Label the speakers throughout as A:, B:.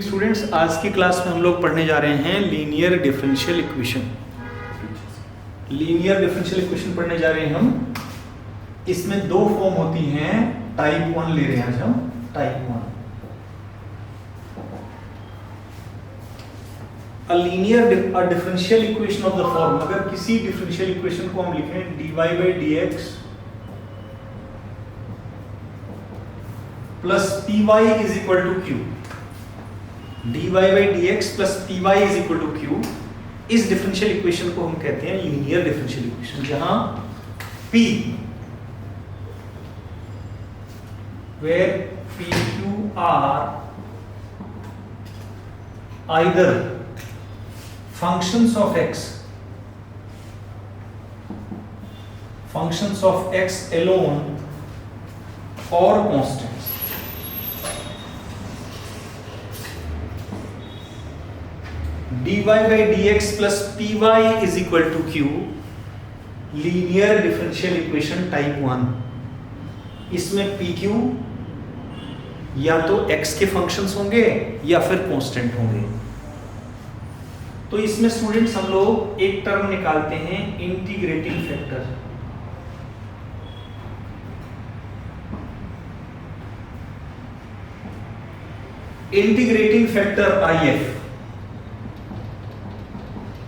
A: Students, आज की class में हम लोग पढ़ने जा रहे हैं linear differential equation. Linear differential equation पढ़ने जा रहे हैं हम। इसमें दो फॉर्म होती हैं, टाइप 1 ले रहे हैं आज हम। Type 1 a linear differential equation of the form. अगर किसी डिफरेंशियल इक्वेशन को हम लिखें dy by d x plus p y is equal to q, dy by d x plus p y is equal to q, इस differential equation को हम कहते हैं लीनियर डिफरेंशियल इक्वेशन, जहां p where p q are either functions of x alone or constants. dy by dx plus py is equal to q, linear differential equation type 1। इसमें pq या तो x के functions होंगे या फिर constant होंगे। तो इसमें स्टूडेंट्स हम लोग एक टर्म निकालते हैं, integrating factor. Integrating factor IF,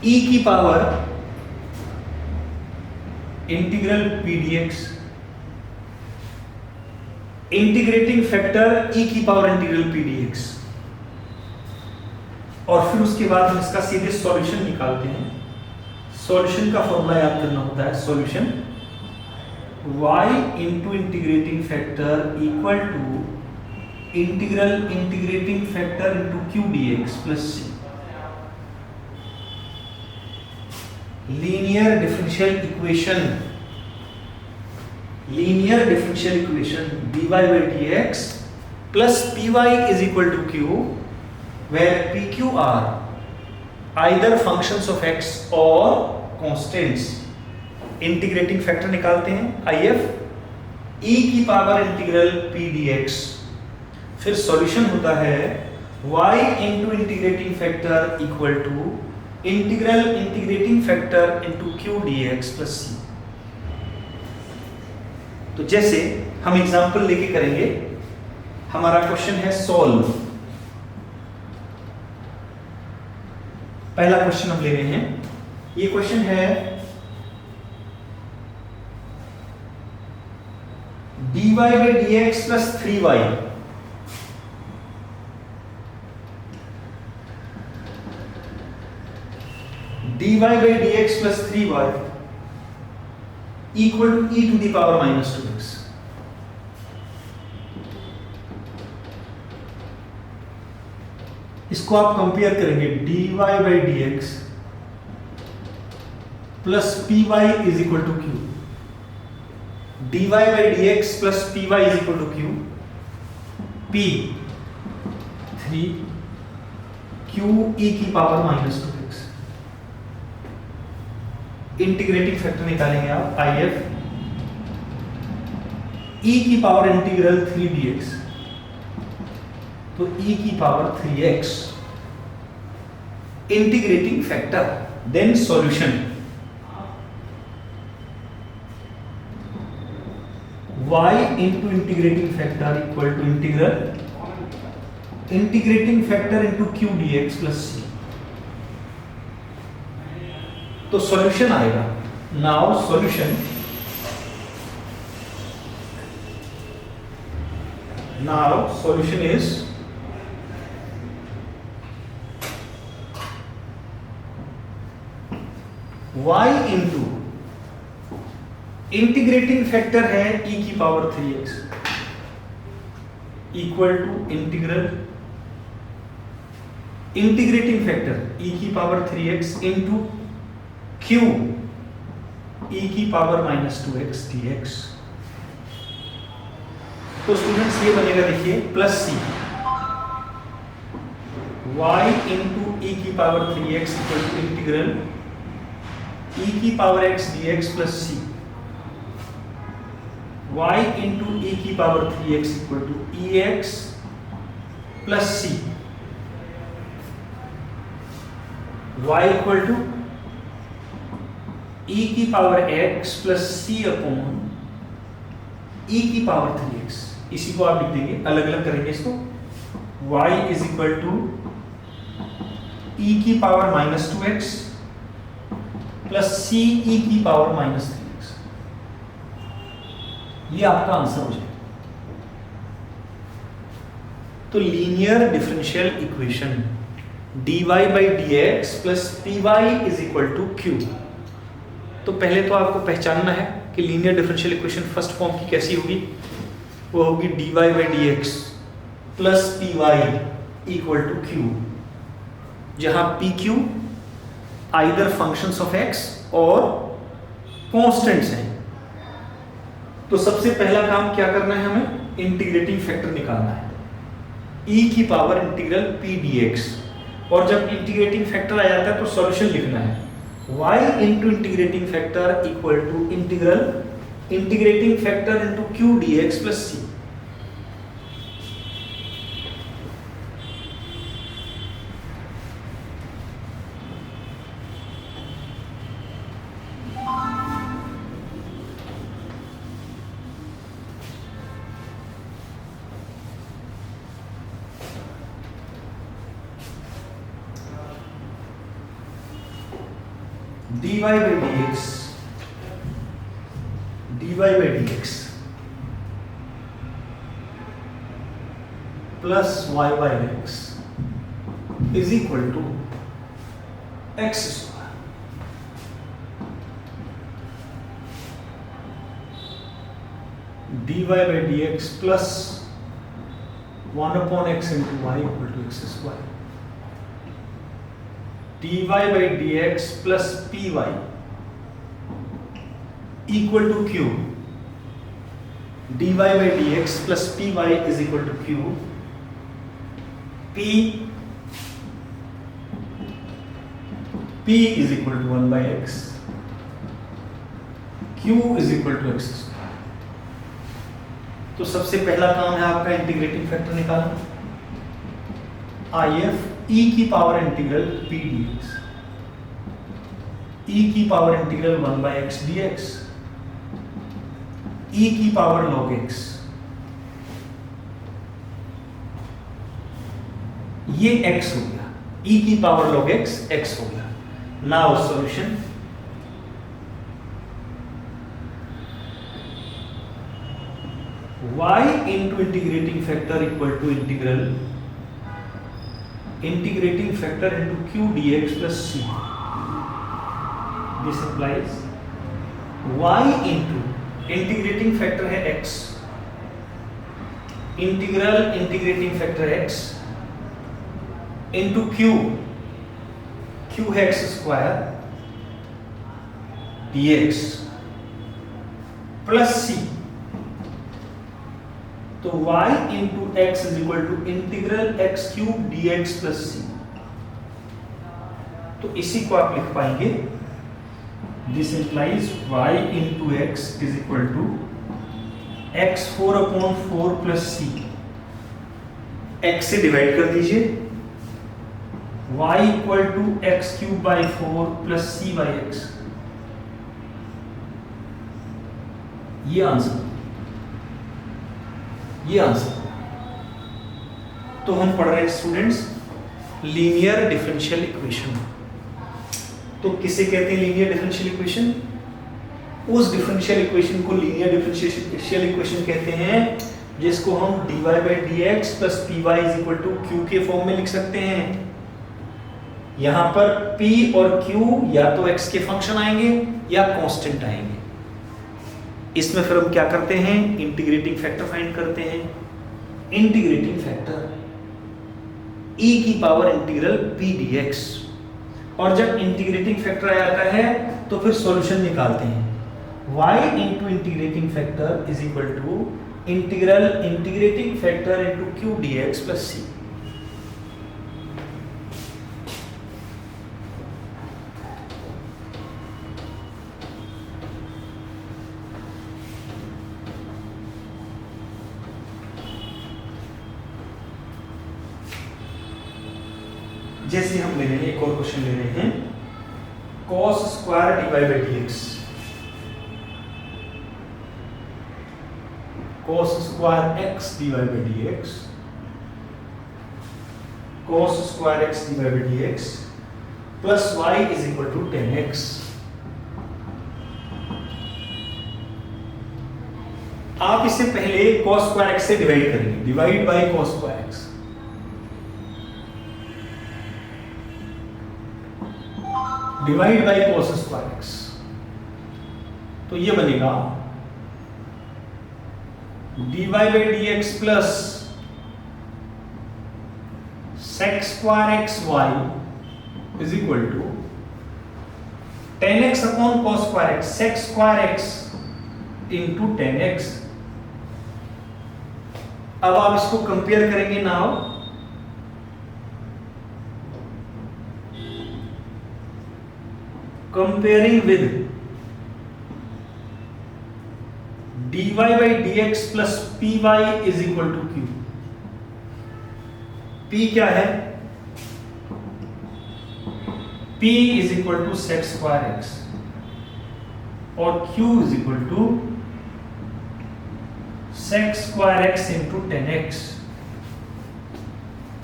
A: e की power integral P dx, integrating factor e की पावर इंटीग्रल पी dx, और फिर उसके बाद हम इसका सीधे सॉल्यूशन निकालते हैं। सॉल्यूशन का फॉर्मूला याद करना होता है, solution y into integrating factor equal to integral integrating factor into q dx plus c। Linear differential equation dy by dx plus py is equal to q, where pq are either functions of x or constants। Integrating factor निकालते हैं IF, e की power integral p dx, फिर solution होता है y into integrating factor equal to integral integrating factor into q dx plus c। तो जैसे हम example लेके करेंगे, हमारा क्वेश्चन है सॉल्व। पहला क्वेश्चन हम ले रहे हैं, ये क्वेश्चन है dy by dx plus 3y dy by dx plus 3y equal to e to the power minus 2x। इसको आप कंपेयर करेंगे dy by dx plus py is equal to q, dy by dx plus py is equal to q, p 3 q e की power minus 2x। Integrating factor निकालेंगे आप IF, e की power integral 3 dx, तो e की power 3x integrating factor, then solution y into integrating factor equal to integral integrating factor into q dx plus c। तो solution आएगा। Now solution is y into integrating factor है e की power 3x equal to integral integrating factor e की power 3x into q e की power minus 2x dx। तो students ये बनेगा, देखिए plus c y into e की power 3x equal to integral e की power x dx plus c, y into e की power 3x equal to ex plus c। y equal to e की power x plus c upon e की power 3x। इसी को आप लिख देंगे, अलग अलग करेंगे इसको। y is equal to e की power minus 2x plus c e की पावर माइनस 3x। ये आपका आंसर हो जाएगा। तो linear differential equation dy by d x plus p y is equal to q. तो पहले तो आपको पहचानना है कि linear differential equation first form की कैसी होगी। वो होगी dy by d x plus p y equal to q, जहां p q either functions of x और कॉन्स्टेंट्स हैं। तो सबसे पहला काम क्या करना है, हमें इंटीग्रेटिंग फैक्टर निकालना है, e की पावर इंटीग्रल p dx। और जब इंटीग्रेटिंग फैक्टर आ जाता है तो सॉल्यूशन लिखना है, y into integrating factor equal to integral integrating factor into q dx plus c। dy by dx plus y by x is equal to x square. dy by dx plus 1 upon x into y equal to x square. dy by dx plus py equal to q। dy by dx plus py is equal to q। p is equal to 1 by x, q is equal to x square। तो सबसे पहला काम है आपका integrating factor निकालना, if e की power integral p dx, e की power integral 1 by x dx, e की पावर log x। ये x हो गया, e की पावर log x x हो गया। Now solution, y into integrating factor equal to integral integrating factor into q dx plus c। This implies y into integrating factor है x, integral integrating factor x into q है x square dx plus c। तो y into x is equal to integral x cube dx plus c। तो इसी को आप लिख पाएंगे, this implies y into x is equal to x 4 upon 4 plus c। x से divide कर दीजिए, y equal to x cube by 4 plus c by x. ये आंसर, ये आंसर। तो हम पढ़ रहे हैं स्टूडेंट्स लीनियर डिफरेंशियल इक्वेशन। तो किसे कहते हैं लीनियर डिफरेंशियल इक्वेशन? उस डिफरेंशियल इक्वेशन को लीनियर डिफरेंशियल इक्वेशन कहते हैं जिसको हम dy by d x plus p y is equal to q के फॉर्म में लिख सकते हैं। यहां पर p और q या तो x के फंक्शन आएंगे या कांस्टेंट आएंगे। इसमें फिर हम क्या करते हैं, इंटीग्रेटिंग फैक्टर फाइंड करते हैं। इंटीग्रेटिंग फैक्टर e की पावर इंटीग्रल p dx, और जब इंटीग्रेटिंग फैक्टर आ जाता है तो फिर सॉल्यूशन निकालते हैं, y into integrating factor is equal to integral integrating factor into q dx plus c। जैसे हम ले रहे हैं, एक और क्वेश्चन ले रहे हैं, cos square divide by dx, cos square x divide by dx, cos square x divide by dx plus y is equal to 10x। आप इसे पहले cos स्क्वायर x से डिवाइड करेंगे, divide by cos square x, divide by cos square x, तो ये बनेगा dy by dx plus sec square x y is equal to 10x upon cos square x, sec square x into 10x। अब आप इसको compare करेंगे now, comparing with dy by dx plus py is equal to q। p क्या है? p is equal to sec square x और q is equal to sec square x into 10x।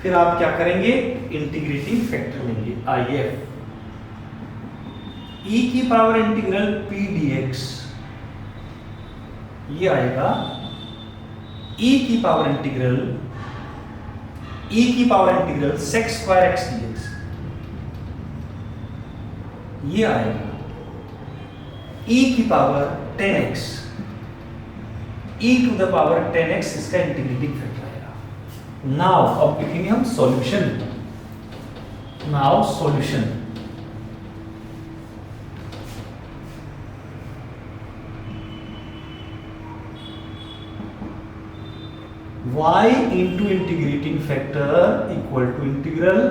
A: फिर आप क्या करेंगे? इंटीग्रेटिंग फैक्टर लेंगे if e की power integral p dx, ये आएगा e की power integral sec square x dx, ये आएगा e की power 10x, e to the power 10x इसका इंटीग्रेटिंग फैक्टर आएगा। नाउ अब लिखेंगे हम solution. Now solution, y into integrating factor equal to integral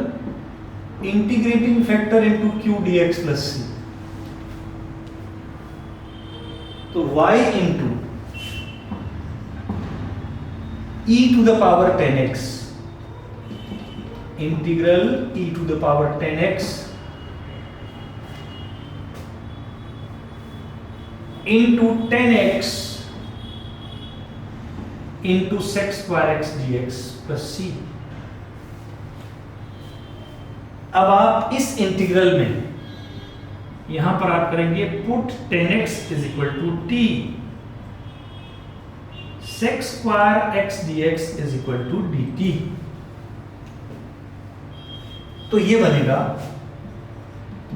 A: integrating factor into q dx plus c। तो y into e to the power 10x integral e to the power 10x into 10x into sec square x dx plus c। अब आप इस integral में यहां पर आप करेंगे put 10x is equal to t sec square x dx is equal to dt। तो ये बनेगा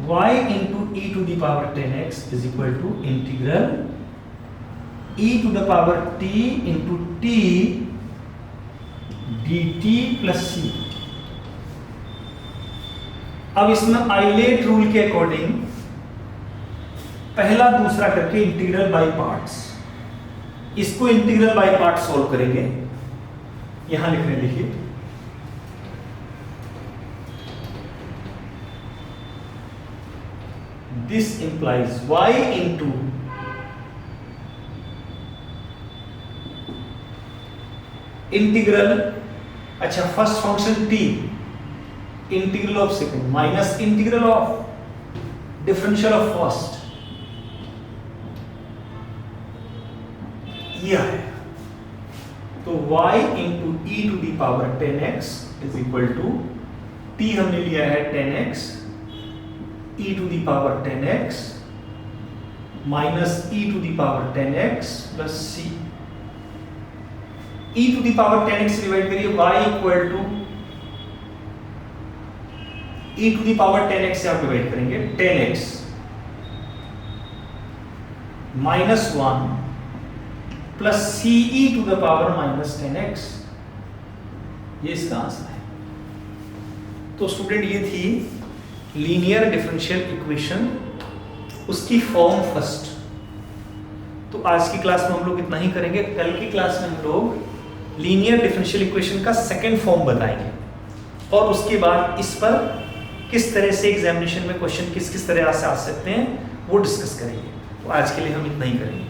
A: y into e to the power 10x is equal to integral e to the power t into t dt plus c। अब इसमें islet rule के according पहला दूसरा करके integral by parts, इसको इंटीग्रल बाय पार्ट्स सॉल्व करेंगे। यहां लिख रहे हैं, देखिए this implies y into integral, अच्छा first function t integral of second minus integral of differential of first, ये है। तो y into e to the power 10x is equal to t हमने लिया है 10x e to the power 10x minus e to the power 10x plus c। e to the power 10x से divide करिए, y equal to e to the power 10x से आप divide करेंगे 10x minus 1 plus c e to the power minus 10x, ये इसका answer है। तो student ये थी लीनियर डिफरेंशियल इक्वेशन, उसकी फॉर्म फर्स्ट। तो आज की क्लास में हम लोग इतना ही करेंगे। कल की क्लास में हम लोग लीनियर डिफरेंशियल इक्वेशन का सेकंड फॉर्म बताएंगे और उसके बाद इस पर किस तरह से एग्जामिनेशन में क्वेश्चन किस किस तरह से आ सकते हैं वो डिस्कस करेंगे। तो आज के लिए हम इतना ही करेंगे।